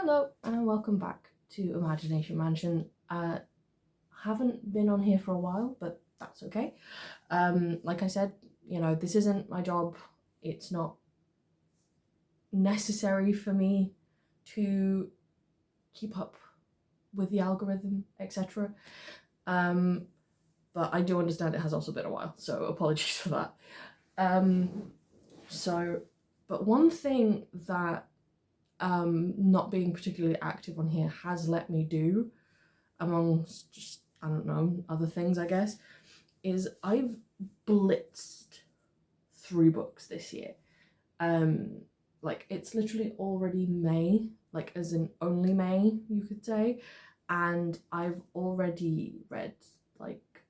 Hello and welcome back to Imagination Mansion. Haven't been on here for a while, but that's okay. Like I said, this isn't my job. It's not necessary for me to keep up with the algorithm, etc. But I do understand it has also been a while, so apologies for that. But one thing that not being particularly active on here has let me do, amongst just, I don't know, other things I guess, is I've blitzed through books this year. Like it's literally already May, like as in only May you could say, and I've already read like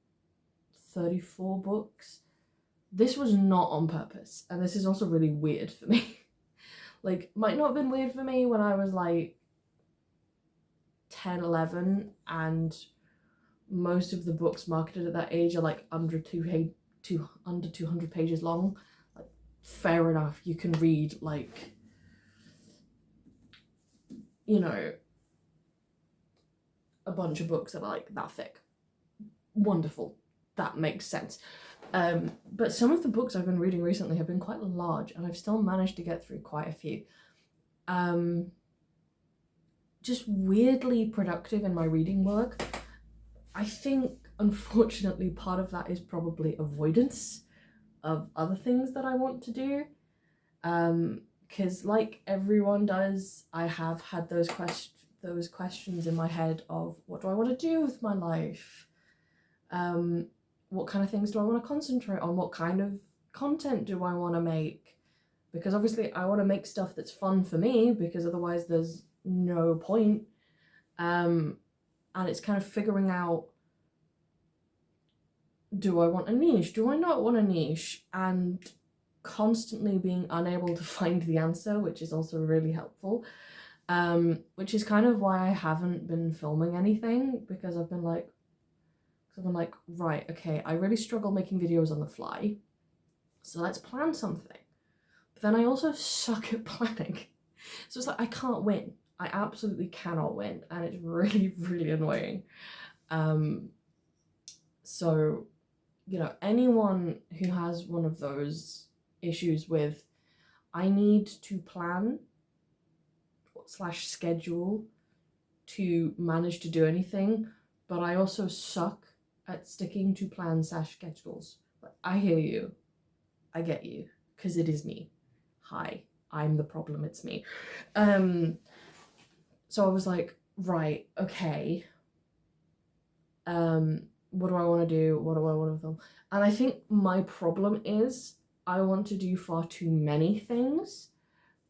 34 books. This was not on purpose, and this is also really weird for me. Like, might not have been weird for me when I was like 10, 11, and most of the books marketed at that age are like under 200 pages long. Like, fair enough, you can read like, a bunch of books that are like that thick. Wonderful, that makes sense. But some of the books I've been reading recently have been quite large, and I've still managed to get through quite a few. Just weirdly productive in my reading work. I think, unfortunately, part of that is probably avoidance of other things that I want to do. Because like everyone does, I have had those questions in my head of, what do I want to do with my life? What kind of things do I want to concentrate on? What kind of content do I want to make? Because obviously I want to make stuff that's fun for me, because otherwise there's no point. And it's kind of figuring out, do I want a niche? Do I not want a niche? And constantly being unable to find the answer, which is also really helpful. Which is kind of why I haven't been filming anything, because I've been like, right, okay, I really struggle making videos on the fly, so let's plan something. But then I also suck at planning. So it's like, I can't win. I absolutely cannot win, and it's really, really annoying. So, anyone who has one of those issues with, I need to plan / schedule to manage to do anything, but I also suck at sticking to plans / schedules. But I hear you. I get you, because it is me. Hi, I'm the problem, it's me. So I was like, right, okay. What do I want to do? What do I want to film? And I think my problem is I want to do far too many things,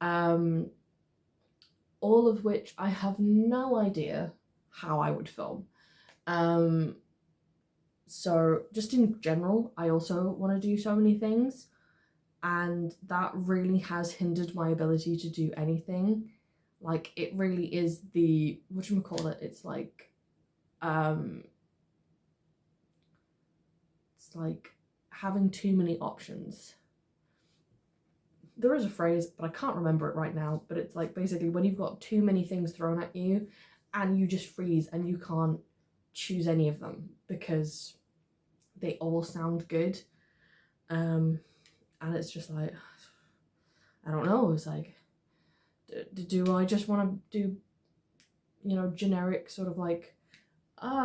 all of which I have no idea how I would film. So just in general, I also want to do so many things, and that really has hindered my ability to do anything. Like, it really is the, whatchamacallit, it's like having too many options. There is a phrase, but I can't remember it right now, but it's like basically when you've got too many things thrown at you and you just freeze and you can't choose any of them because they all sound good. And it's just like, I don't know, it's like, do I just want to do, generic sort of like,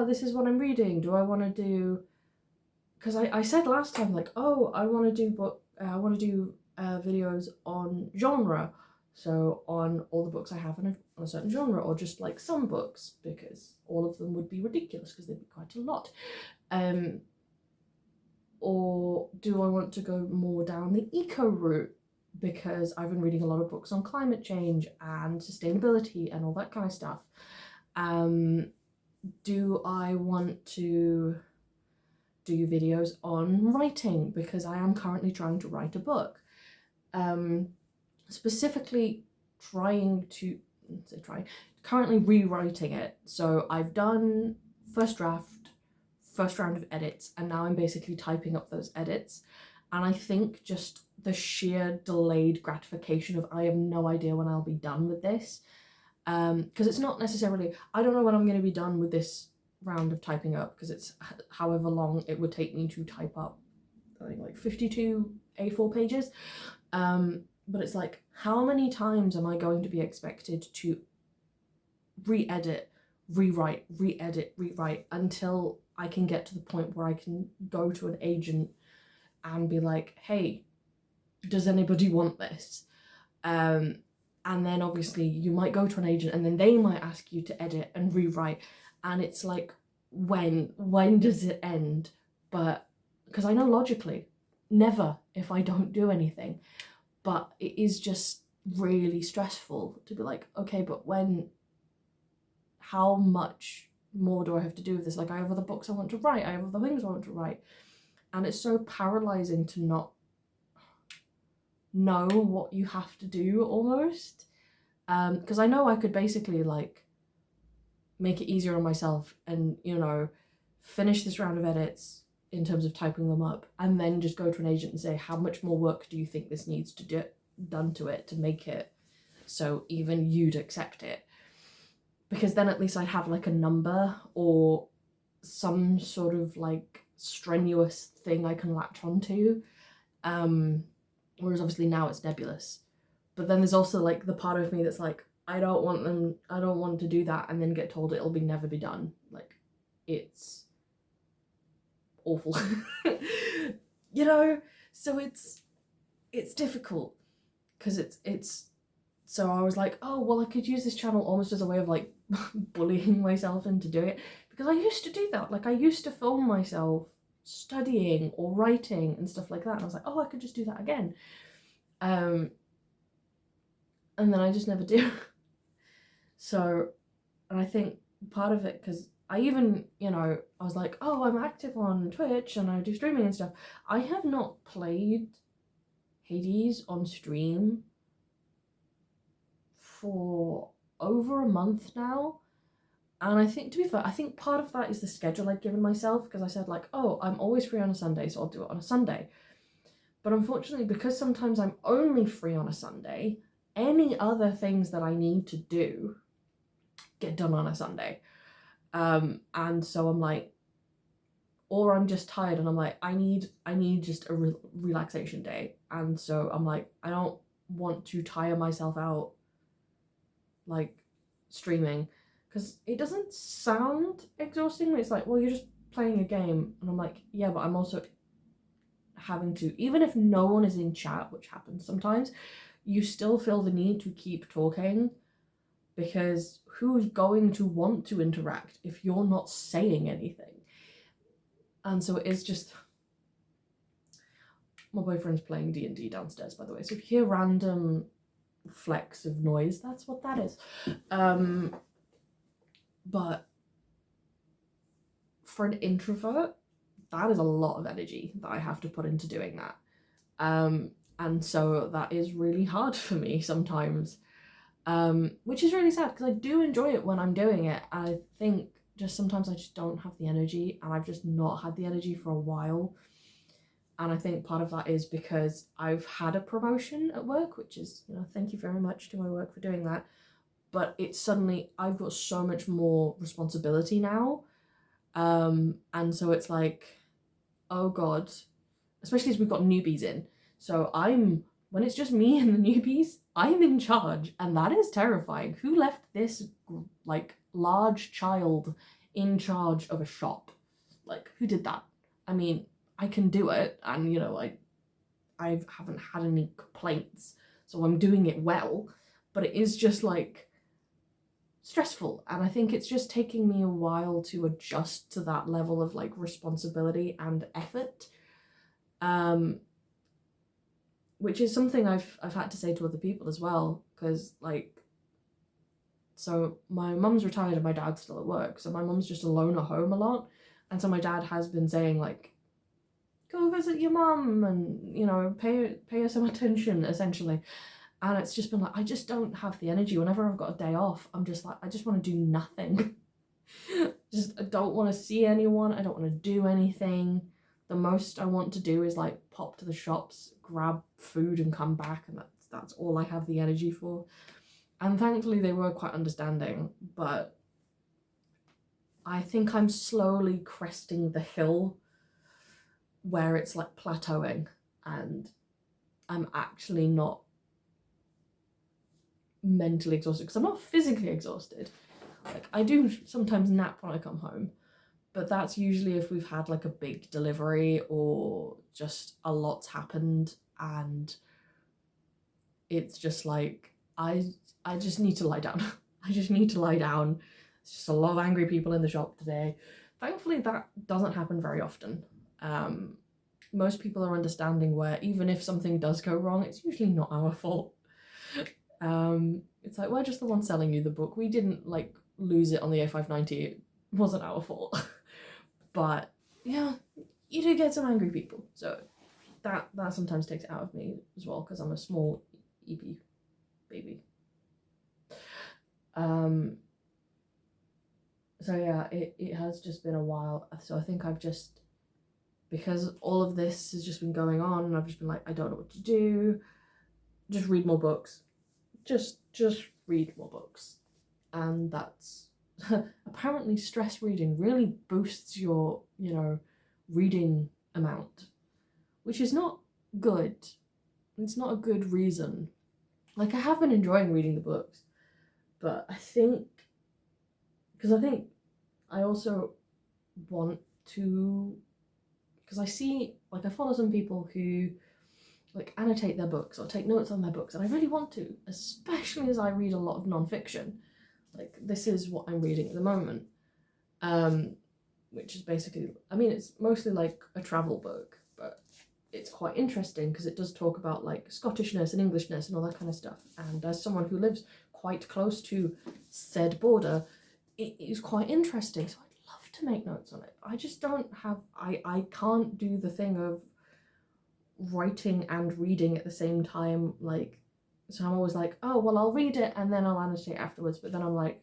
this is what I'm reading? Do I want to do, because I said last time, like, oh, I want to do videos on genre, so on all the books I have on a certain genre, or just like some books, because all of them would be ridiculous because they'd be quite a lot. Or do I want to go more down the eco route, because I've been reading a lot of books on climate change and sustainability and all that kind of stuff. Do I want to do videos on writing, because I am currently trying to write a book. Specifically currently rewriting it. So I've done first round of edits, and now I'm basically typing up those edits. And I think just the sheer delayed gratification of, I have no idea when I'll be done with this, because it's not necessarily, I don't know when I'm going to be done with this round of typing up, because it's however long it would take me to type up, I think like 52 A4 pages. But it's like, how many times am I going to be expected to re-edit, rewrite, re-edit, rewrite, until I can get to the point where I can go to an agent and be like, hey, does anybody want this? And then obviously you might go to an agent and then they might ask you to edit and rewrite, and it's like, when does it end? But because I know logically, never, if I don't do anything. But it is just really stressful to be like, okay, but when, how much more do I have to do with this? Like, I have other books I want to write, I have other things I want to write, and it's so paralyzing to not know what you have to do, almost. Because I know I could basically like make it easier on myself and, you know, finish this round of edits in terms of typing them up, and then just go to an agent and say, how much more work do you think this needs to do done to it to make it so even you'd accept it? Because then at least I'd have like a number or some sort of like strenuous thing I can latch onto. Whereas obviously now it's nebulous. But then there's also like the part of me that's like, I don't want to do that and then get told it'll never be done. Like, it's awful. You know? So it's difficult, because it's so I was like, oh well, I could use this channel almost as a way of like bullying myself into doing it, because I used to do that. Like, I used to film myself studying or writing and stuff like that, and I was like, oh, I could just do that again. And then I just never do. So, and I think part of it, because I even, you know, I was like, oh, I'm active on Twitch and I do streaming and stuff. I have not played Hades on stream for over a month now. And I think, to be fair, I think part of that is the schedule I'd given myself, because I said like, oh, I'm always free on a Sunday, so I'll do it on a Sunday. But unfortunately, because sometimes I'm only free on a Sunday, any other things that I need to do get done on a Sunday. And so I'm like, or I'm just tired and I'm like, I need just a relaxation day. And so I'm like, I don't want to tire myself out like streaming, because it doesn't sound exhausting. It's like, well, you're just playing a game. And I'm like, yeah, but I'm also having to, even if no one is in chat, which happens sometimes, you still feel the need to keep talking, because who's going to want to interact if you're not saying anything? And so it is just, my boyfriend's playing D&D downstairs, by the way, so if you hear random flecks of noise, that's what that is. But for an introvert, that is a lot of energy that I have to put into doing that. And so that is really hard for me sometimes, which is really sad, because I do enjoy it when I'm doing it. I think just sometimes I just don't have the energy, and I've just not had the energy for a while. And I think part of that is because I've had a promotion at work, which is, you know, thank you very much to my work for doing that. But it's suddenly, I've got so much more responsibility now. And so it's like, oh God, especially as we've got newbies in. So when it's just me and the newbies, I'm in charge, and that is terrifying. Who left this like large child in charge of a shop? Like, who did that? I mean, I can do it, and you know, I haven't had any complaints, so I'm doing it well, but it is just like stressful, and I think it's just taking me a while to adjust to that level of like responsibility and effort, which is something I've had to say to other people as well, because like, so my mum's retired and my dad's still at work, so my mum's just alone at home a lot, and so my dad has been saying like, go visit your mum and, you know, pay her some attention, essentially. And it's just been like, I just don't have the energy. Whenever I've got a day off, I'm just like, I just want to do nothing. I don't want to see anyone. I don't want to do anything. The most I want to do is like pop to the shops, grab food and come back, and that's all I have the energy for. And thankfully they were quite understanding, but I think I'm slowly cresting the hill where it's like plateauing and I'm actually not mentally exhausted, because I'm not physically exhausted. Like, I do sometimes nap when I come home, but that's usually if we've had like a big delivery or just a lot's happened and it's just like I just need to lie down. I just need to lie down. It's just a lot of angry people in the shop today. Thankfully that doesn't happen very often. Most people are understanding where even if something does go wrong, it's usually not our fault. It's like, we're just the one selling you the book. We didn't like lose it on the A590. It wasn't our fault. But yeah, you do get some angry people. So that sometimes takes it out of me as well, because I'm a small EP baby. So yeah, it has just been a while. So I think I've just, because all of this has just been going on and I've just been like, I don't know what to do. Just read more books. Just read more books. And that's apparently stress reading really boosts your, reading amount, which is not good. It's not a good reason. Like, I have been enjoying reading the books, but I think I also want to, because I see, like, I follow some people who like annotate their books or take notes on their books, and I really want to, especially as I read a lot of non-fiction. Like, this is what I'm reading at the moment, which is basically, I mean, it's mostly like a travel book, but it's quite interesting because it does talk about like Scottishness and Englishness and all that kind of stuff. And as someone who lives quite close to said border, it is quite interesting. So I'd love to make notes on it. I just don't have, I can't do the thing of writing and reading at the same time. Like, so I'm always like, oh, well, I'll read it and then I'll annotate afterwards. But then I'm like,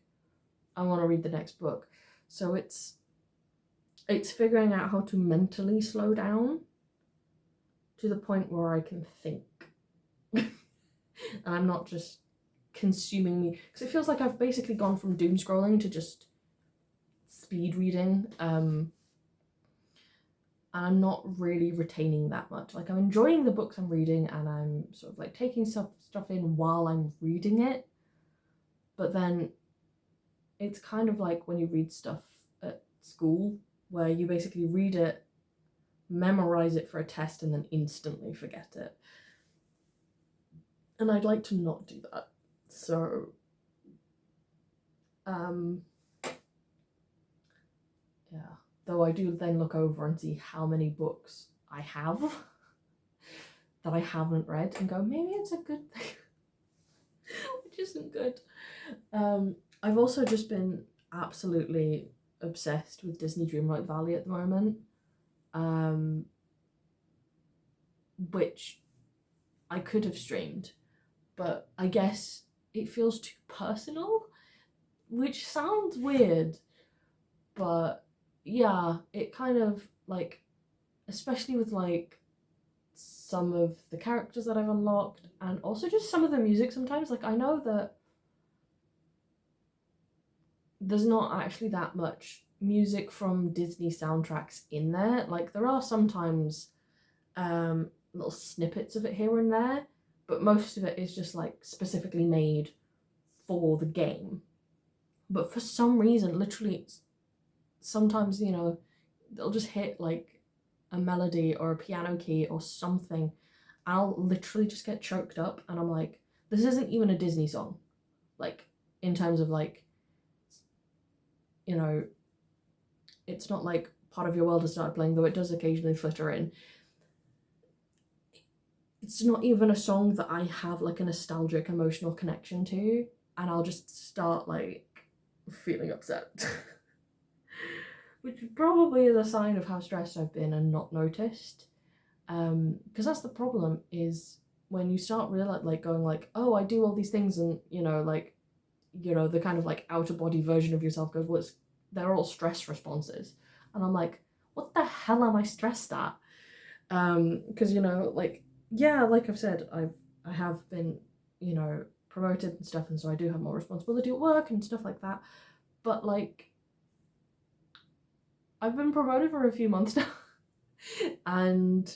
I want to read the next book. So it's figuring out how to mentally slow down to the point where I can think. And I'm not just consuming me, because it feels like I've basically gone from doom scrolling to just speed reading. And I'm not really retaining that much. Like, I'm enjoying the books I'm reading and I'm sort of like taking stuff in while I'm reading it. But then it's kind of like when you read stuff at school, where you basically read it, memorize it for a test, and then instantly forget it. And I'd like to not do that. So, yeah. Though I do then look over and see how many books I have that I haven't read and go, maybe it's a good thing, which isn't good. I've also just been absolutely obsessed with Disney Dreamlight Valley at the moment, which I could have streamed, but I guess it feels too personal, which sounds weird, but yeah, it kind of like, especially with like some of the characters that I've unlocked and also just some of the music sometimes, like, I know that there's not actually that much music from Disney soundtracks in there. Like, there are sometimes little snippets of it here and there, but most of it is just like specifically made for the game. But for some reason, literally, sometimes, they'll just hit like a melody or a piano key or something. I'll literally just get choked up and I'm like, this isn't even a Disney song. Like, in terms of like, it's not like Part of Your World has started playing, though it does occasionally flitter in. It's not even a song that I have like a nostalgic emotional connection to, and I'll just start like feeling upset. Which probably is a sign of how stressed I've been and not noticed. Because that's the problem, is when you start like going like, oh, I do all these things, and the kind of like outer body version of yourself goes, well, they're all stress responses. And I'm like, what the hell am I stressed at? Because, like, yeah, like I've said, I have been, promoted and stuff, and so I do have more responsibility at work and stuff like that. But like, I've been promoted for a few months now, and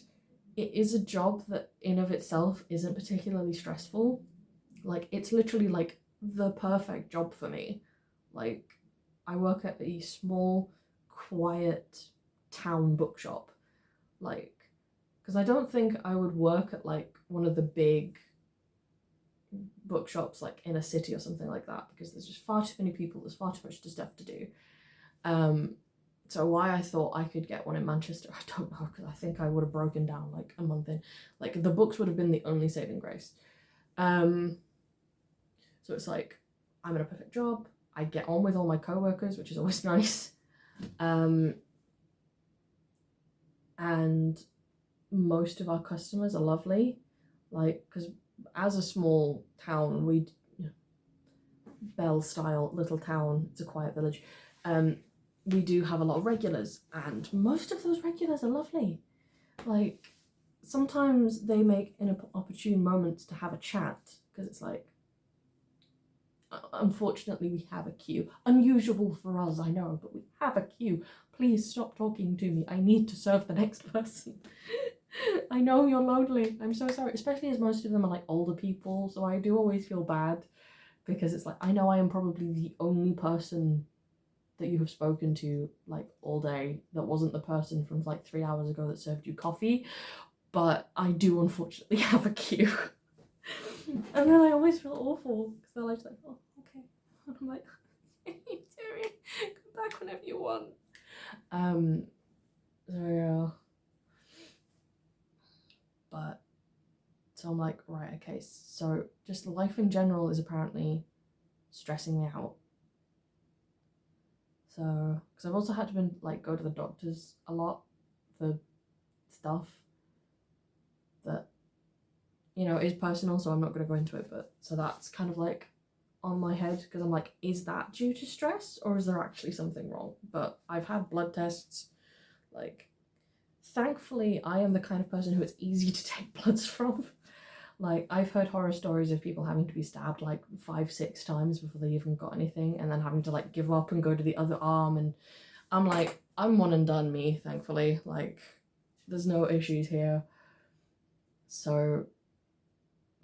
it is a job that in of itself isn't particularly stressful. Like, it's literally like the perfect job for me. Like, I work at a small, quiet town bookshop. Like, because I don't think I would work at like one of the big bookshops like in a city or something like that, because there's just far too many people, there's far too much stuff to do. So why I thought I could get one in Manchester, I don't know, because I think I would have broken down like a month in. Like, the books would have been the only saving grace. So it's like, I'm in a perfect job, I get on with all my co-workers, which is always nice. And most of our customers are lovely, like, because as a small town, Bell style little town, it's a quiet village, we do have a lot of regulars, and most of those regulars are lovely. Like, sometimes they make inopportune moments to have a chat, because it's like, unfortunately we have a queue. Unusual for us, I know, but we have a queue. Please stop talking to me. I need to serve the next person. I know you're lonely. I'm so sorry. Especially as most of them are like older people, so I do always feel bad, because it's like, I know I am probably the only person that you have spoken to like all day that wasn't the person from like 3 hours ago that served you coffee, but I do unfortunately have a queue. And then I always feel awful, because they're like, oh, okay. And I'm like, Terry, come back whenever you want. So yeah. But, so I'm like, right, okay, so just life in general is apparently stressing me out. So, because I've also had to like go to the doctors a lot for stuff that, you know, is personal, so I'm not going to go into it, but so that's kind of like on my head, because I'm like, is that due to stress, or is there actually something wrong? But I've had blood tests. Like, thankfully I am the kind of person who it's easy to take bloods from. Like, I've heard horror stories of people having to be stabbed like 5-6 times before they even got anything, and then having to like give up and go to the other arm, and I'm like, I'm one and done, me, thankfully. Like, there's no issues here. So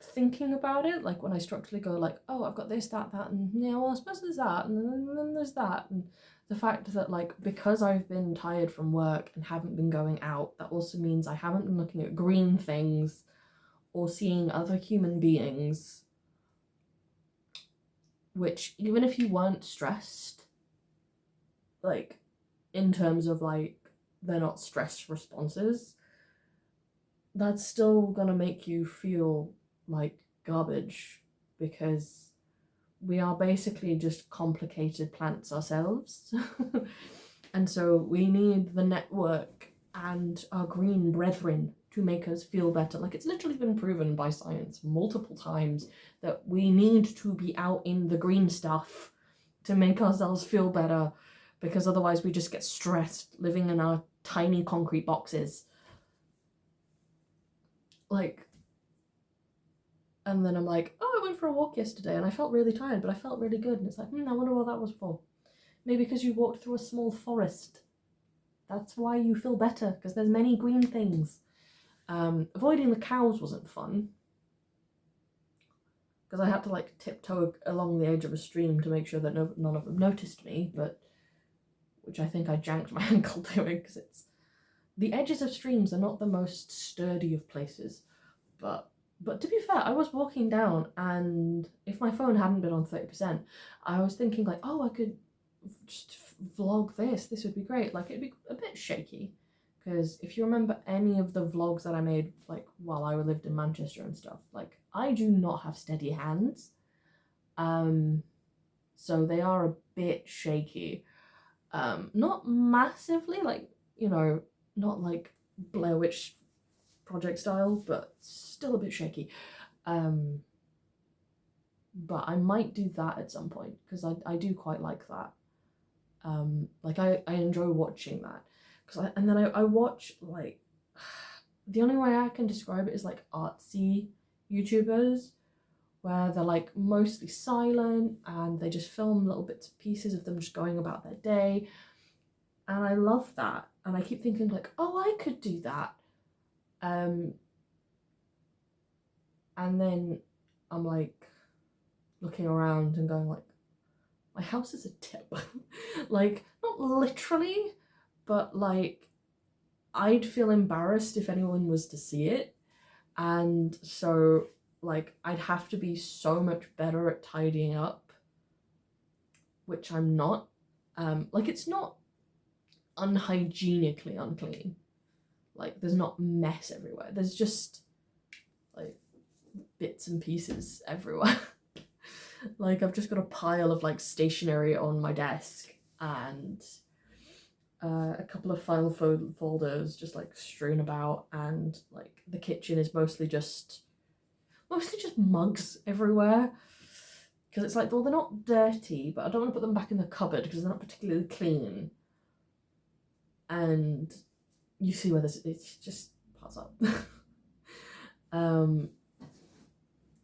thinking about it, like when I structurally go like, oh, I've got this, that, and yeah, well, I suppose there's that, and then there's that, and the fact that like, because I've been tired from work and haven't been going out, that also means I haven't been looking at green things or seeing other human beings, which, even if you weren't stressed, like, in terms of like, they're not stress responses, that's still gonna make you feel like garbage, because we are basically just complicated plants ourselves. And so we need the network and our green brethren to make us feel better. Like, it's literally been proven by science multiple times that we need to be out in the green stuff to make ourselves feel better, because otherwise we just get stressed living in our tiny concrete boxes. Like, and then I'm like, oh, I went for a walk yesterday and I felt really tired, but I felt really good. And it's like, I wonder what that was for. Maybe because you walked through a small forest. That's why you feel better, because there's many green things. Avoiding the cows wasn't fun, because I had to like tiptoe along the edge of a stream to make sure that none of them noticed me, but which I think I janked my ankle doing, because it's, the edges of streams are not the most sturdy of places. But to be fair, I was walking down, and if my phone hadn't been on 30%, I was thinking like, oh, I could just vlog this would be great. Like, it'd be a bit shaky, because if you remember any of the vlogs that I made like while I lived in Manchester and stuff, like, I do not have steady hands, so they are a bit shaky. Not massively, like, you know, not like Blair Witch Project style, but still a bit shaky. But I might do that at some point, because I do quite like that. Like, I enjoy watching that, and then I watch, like, the only way I can describe it is like artsy YouTubers, where they're like mostly silent and they just film little bits and pieces of them just going about their day. And I love that. And I keep thinking like, oh, I could do that. And then I'm like looking around and going like, my house is a tip. Like, not literally, but like, I'd feel embarrassed if anyone was to see it. And so, like, I'd have to be so much better at tidying up, which I'm not. Like, it's not unhygienically unclean. Like, there's not mess everywhere. There's just, like, bits and pieces everywhere. Like, I've just got a pile of, like, stationery on my desk and a couple of file folders just, like, strewn about, and, like, the kitchen is mostly just mugs everywhere. Because it's like, well, they're not dirty, but I don't want to put them back in the cupboard because they're not particularly clean. And you see where this, it's just piles up.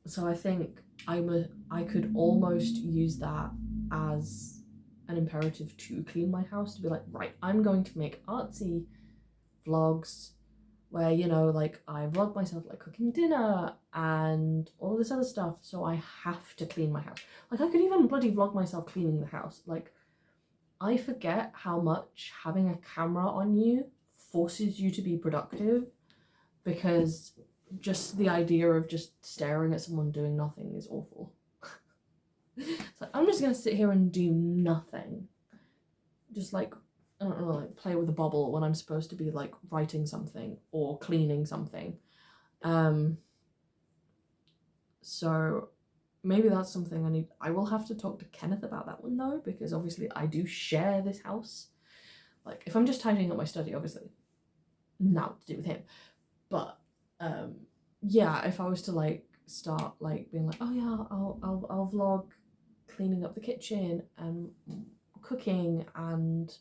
So I think I could almost use that as an imperative to clean my house, to be like, right, I'm going to make artsy vlogs where, you know, like I vlog myself like cooking dinner and all of this other stuff, so I have to clean my house. Like, I could even bloody vlog myself cleaning the house. Like, I forget how much having a camera on you forces you to be productive, because just the idea of just staring at someone doing nothing is awful. It's like, I'm just gonna sit here and do nothing. Just like, I don't know, like play with a bubble when I'm supposed to be like writing something or cleaning something. So maybe that's something I will have to talk to Kenneth about that one though, because obviously I do share this house. Like, if I'm just tidying up my study, obviously not to do with him. But yeah, if I was to like start like being like, oh yeah, I'll vlog cleaning up the kitchen and cooking and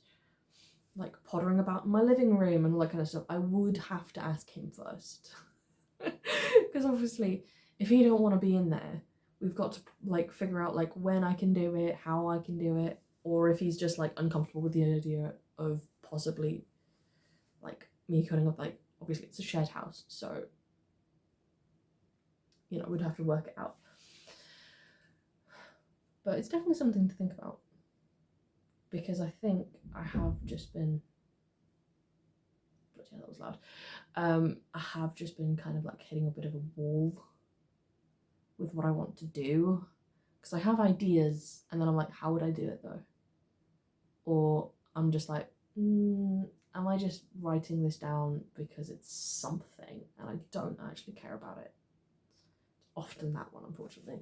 like pottering about in my living room and all that kind of stuff, I would have to ask him first. Because obviously, if he don't want to be in there, we've got to like figure out like when I can do it, how I can do it, or if he's just like uncomfortable with the idea of possibly like me cutting up, like obviously it's a shared house, so you know, we'd have to work it out. But it's definitely something to think about, because I think I have just been, but yeah, that was loud. I have just been kind of like hitting a bit of a wall with what I want to do, because I have ideas and then I'm like, how would I do it though? Or I'm just like, am I just writing this down because it's something and I don't actually care about it? It's often that one, unfortunately.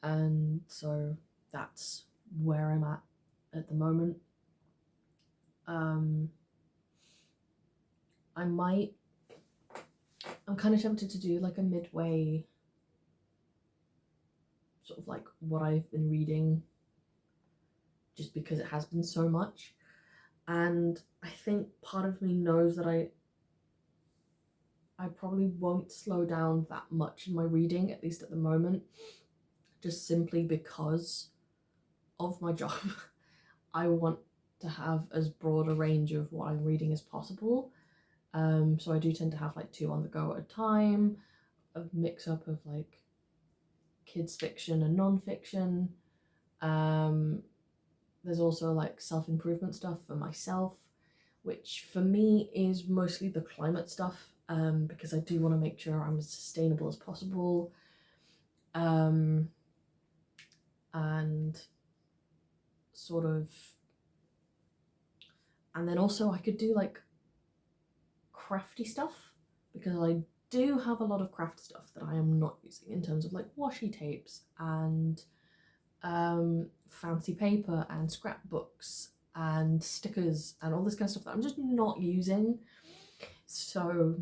And so that's where I'm at the moment. I'm kind of tempted to do like a midway sort of like what I've been reading, just because it has been so much. And I think part of me knows that I probably won't slow down that much in my reading, at least at the moment, just simply because of my job. I want to have as broad a range of what I'm reading as possible. So I do tend to have like 2 on the go at a time, a mix up of like kids fiction and non-fiction. There's also like self-improvement stuff for myself, which for me is mostly the climate stuff, because I do want to make sure I'm as sustainable as possible. And sort of, and then also I could do like crafty stuff, because I do have a lot of craft stuff that I am not using, in terms of like washi tapes and fancy paper and scrapbooks and stickers and all this kind of stuff that I'm just not using. So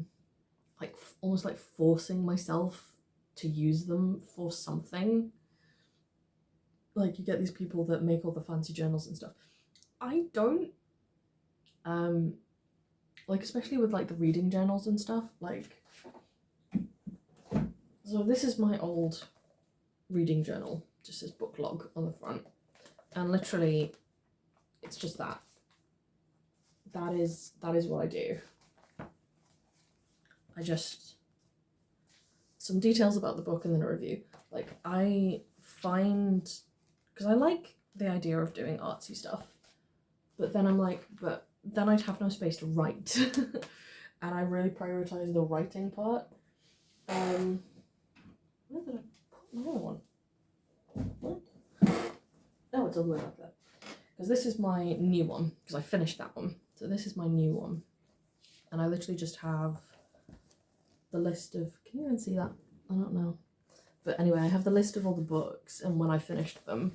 like almost like forcing myself to use them for something. Like, you get these people that make all the fancy journals and stuff. I don't. like especially with like the reading journals and stuff, like, so this is my old reading journal, just this book log on the front, and literally it's just that. That is what I do. I just, some details about the book and then a review. Like, I find, because I like the idea of doing artsy stuff, but then I'm like, but then I'd have no space to write. And I really prioritize the writing part. Where did I put my other one? What? Oh, it's all the way up there. Because this is my new one, because I finished that one. So this is my new one. And I literally just have the list of, can you even see that? I don't know. But anyway, I have the list of all the books and when I finished them.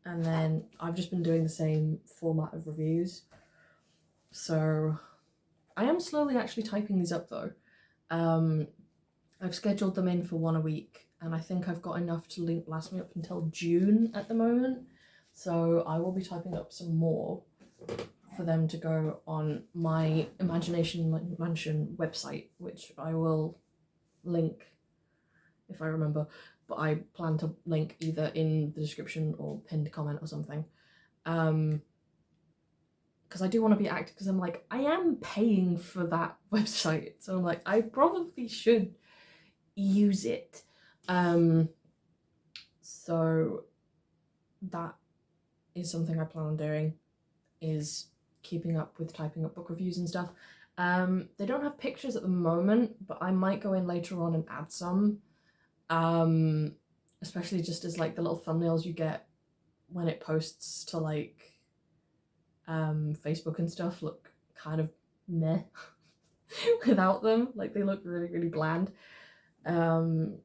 And then I've just been doing the same format of reviews. So I am slowly actually typing these up though. I've scheduled them in for one a week, and I think I've got enough to last me up until June at the moment. So I will be typing up some more for them to go on my Imagination Mansion website, which I will link if I remember, but I plan to link either in the description or pinned comment or something. Because I do want to be active, because I'm like, I am paying for that website, so I'm like, I probably should use it. So that is something I plan on doing, is keeping up with typing up book reviews and stuff. They don't have pictures at the moment, but I might go in later on and add some, especially just as like the little thumbnails you get when it posts to like Facebook and stuff look kind of meh without them. Like, they look really, really bland. But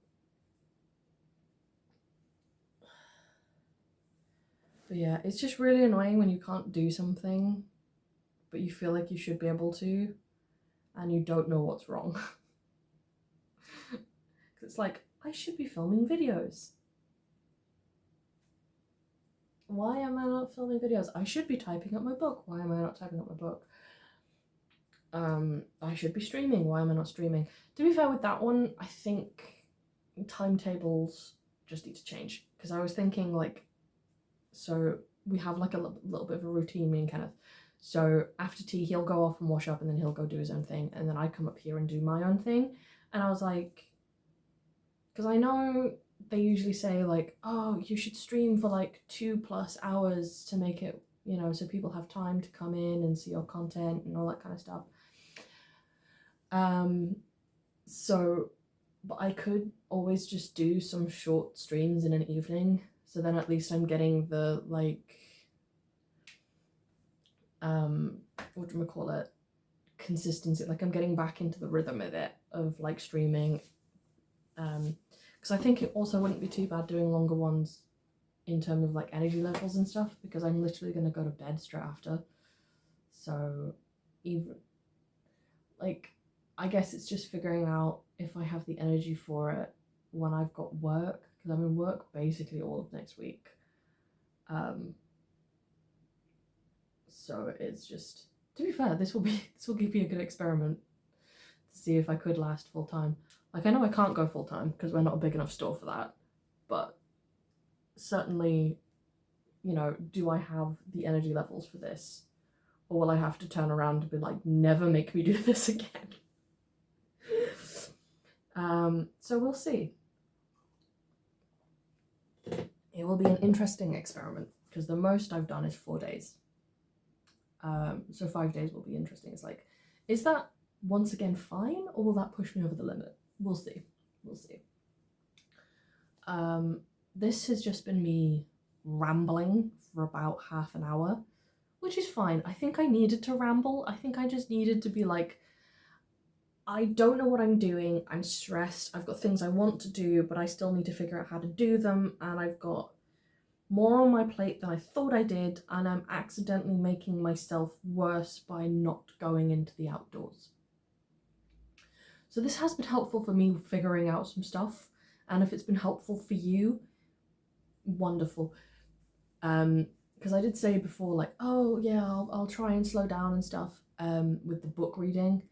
yeah, it's just really annoying when you can't do something but you feel like you should be able to and you don't know what's wrong. It's like, I should be filming videos. Why am I not filming videos? I should be typing up my book. Why am I not typing up my book? I should be streaming. Why am I not streaming? To be fair with that one, I think timetables just need to change. Because I was thinking like, so we have like a little bit of a routine, me and Kenneth. So after tea, he'll go off and wash up and then he'll go do his own thing. And then I come up here and do my own thing. And I was like, because I know they usually say like, oh, you should stream for like 2+ hours to make it, you know, so people have time to come in and see your content and all that kind of stuff. So, but I could always just do some short streams in an evening. So then at least I'm getting the like, whatchamacallit, consistency. Like, I'm getting back into the rhythm of it, of like streaming. Because I think it also wouldn't be too bad doing longer ones in terms of like energy levels and stuff, because I'm literally going to go to bed straight after. So even like, I guess it's just figuring out if I have the energy for it when I've got work, because I'm in work basically all of next week. So it's just, to be fair, this will be a good experiment to see if I could last full time. Like, I know I can't go full time because we're not a big enough store for that, but certainly, you know, do I have the energy levels for this? Or will I have to turn around and be like, never make me do this again? So we'll see. It will be an interesting experiment, because the most I've done is 4 days. So 5 days will be interesting. It's like, is that once again fine, or will that push me over the limit? We'll see. We'll see. This has just been me rambling for about half an hour, which is fine. I think I needed to ramble. I think I just needed to be like, I don't know what I'm doing. I'm stressed. I've got things I want to do, but I still need to figure out how to do them. And I've got more on my plate than I thought I did. And I'm accidentally making myself worse by not going into the outdoors. So this has been helpful for me figuring out some stuff. And if it's been helpful for you, wonderful. Because because I did say before, like, oh yeah, I'll try and slow down and stuff with the book reading.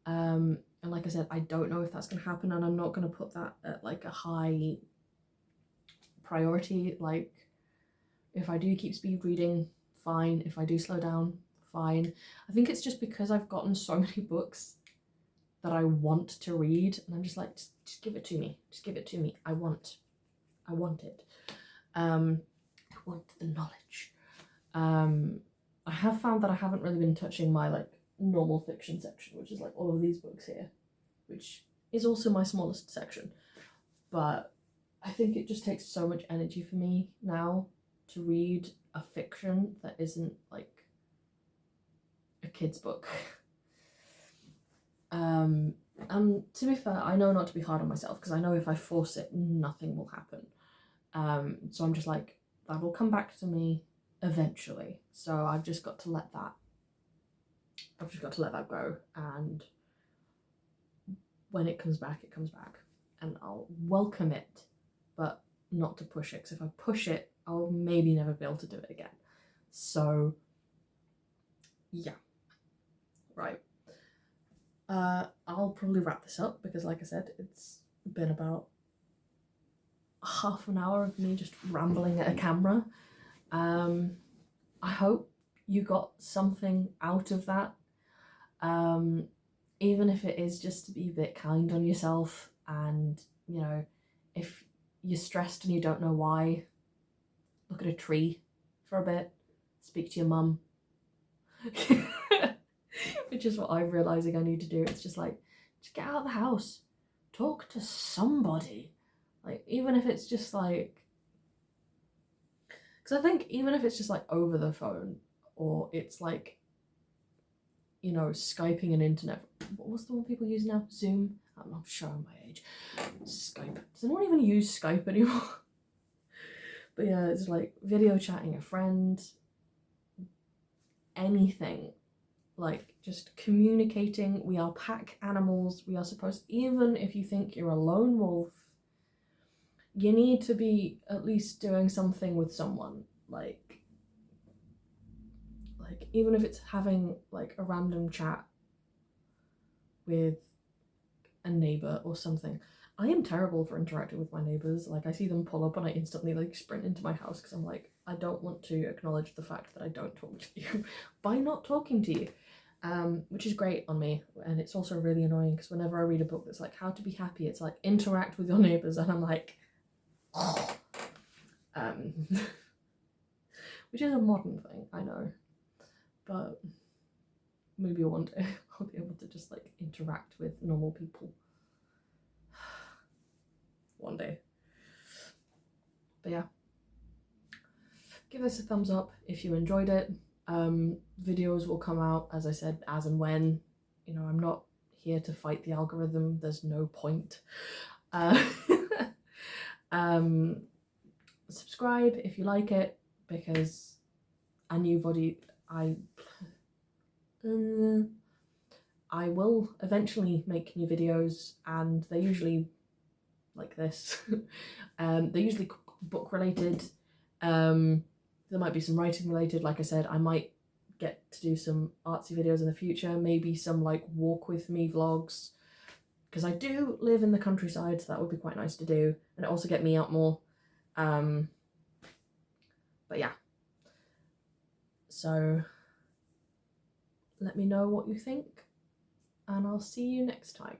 And like I said, I don't know if that's going to happen, and I'm not going to put that at like a high priority. Like, if I do keep speed reading, fine. If I do slow down, fine. I think it's just because I've gotten so many books that I want to read, and I'm just like, just give it to me. Just give it to me. I want it. I want the knowledge. I have found that I haven't really been touching my like normal fiction section, which is like all of these books here, which is also my smallest section. But I think it just takes so much energy for me now to read a fiction that isn't like a kid's book. And to be fair, I know not to be hard on myself, because I know if I force it, nothing will happen. So I'm just like, that will come back to me eventually. So I've just got to let that go, and when it comes back, it comes back, and I'll welcome it, but not to push it, because if I push it, I'll maybe never be able to do it again. So yeah, right. I'll probably wrap this up, because like I said, it's been about half an hour of me just rambling at a camera. I hope you got something out of that, even if it is just to be a bit kind on yourself. And you know, if you're stressed and you don't know why, look at a tree for a bit, speak to your mum. Which is what I'm realizing I need to do. It's just like, just get out of the house, talk to somebody, like, even if it's just like, because I think even if it's just like over the phone, or it's like, you know, Skyping an internet, what's the one people use now? Zoom? I'm not showing my age. Skype. Does anyone even use Skype anymore? But yeah, it's like video chatting a friend, anything. Like, just communicating. We are pack animals. We are supposed, even if you think you're a lone wolf, you need to be at least doing something with someone. Like even if it's having like a random chat with a neighbor or something. I am terrible for interacting with my neighbors. Like, I see them pull up and I instantly like sprint into my house, because I'm like, I don't want to acknowledge the fact that I don't talk to you by not talking to you. Which is great on me, and it's also really annoying because whenever I read a book that's like how to be happy, it's like interact with your neighbors, and I'm like, which is a modern thing, I know, but maybe one day I'll be able to just like interact with normal people. One day. But yeah, give this a thumbs up if you enjoyed it. Videos will come out, as I said, as and when. You know, I'm not here to fight the algorithm. There's no point. Subscribe if you like it, because I will eventually make new videos, and they're usually like this. They're usually book related. There might be some writing related. Like I said, I might get to do some artsy videos in the future, maybe some like walk with me vlogs, because I do live in the countryside, so that would be quite nice to do, and also get me out more. But yeah, so let me know what you think, and I'll see you next time.